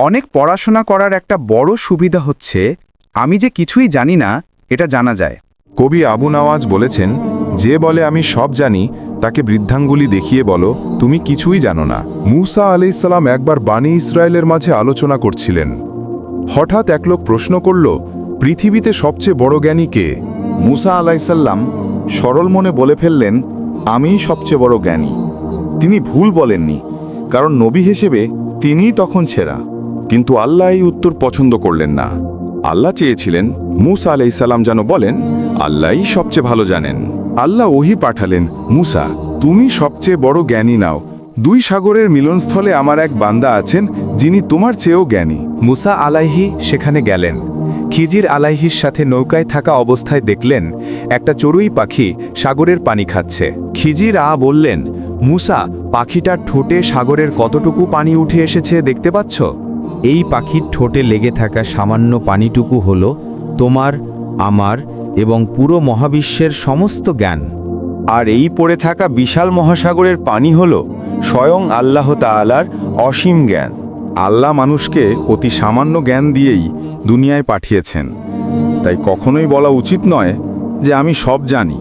অনেক পড়াশোনা করার একটা বড় সুবিধা হচ্ছে আমি যে কিছুই জানি না এটা জানা যায়। কবি আবু নওয়াজ বলেছেন, যে বলে আমি সব জানি তাকে বৃদ্ধাঙ্গুলি দেখিয়ে বলো তুমি কিছুই জানো না। মূসা আলাইহিসসালাম একবার বানি ইসরায়েলের মাঝে আলোচনা করছিলেন। হঠাৎ এক লোক প্রশ্ন করল, পৃথিবীতে সবচেয়ে বড় জ্ঞানী কে? মূসা আলাইহিসসালাম সরল মনে বলে ফেললেন, আমিই সবচেয়ে বড় জ্ঞানী। তিনি ভুল বলেননি, কারণ নবী হিসেবে তিনিই তখন সেরা। কিন্তু আল্লাহ এই উত্তর পছন্দ করলেন না। আল্লাহ চেয়েছিলেন মূসা আলাইহিসসালাম যেন বলেন আল্লাহই সবচেয়ে ভালো জানেন। আল্লাহ ওহী পাঠালেন, মূসা তুমি সবচেয়ে বড় জ্ঞানী নাও। 2 সাগরের মিলনস্থলে আমার এক বান্দা আছেন যিনি তোমার চেয়েও জ্ঞানী। মূসা আলাইহি সেখানে গেলেন। খিজির আলাইহির সাথে নৌকায় থাকা অবস্থায় দেখলেন একটা চড়ুই পাখি সাগরের পানি খাচ্ছে। খিজির বললেন, মূসা, পাখিটার ঠোঁটে সাগরের কতটুকু পানি উঠে এসেছে দেখতে পাচ্ছ? এই পাখির ঠোঁটে লেগে থাকা সামান্য পানিটুকু হলো তোমার, আমার এবং পুরো মহাবিশ্বের সমস্ত জ্ঞান। আর এই পড়ে থাকা বিশাল মহাসাগরের পানি হল স্বয়ং আল্লাহ তাআলার অসীম জ্ঞান। আল্লাহ মানুষকে অতি সামান্য জ্ঞান দিয়েই দুনিয়ায় পাঠিয়েছেন, তাই কখনোই বলা উচিত নয় যে আমি সব জানি।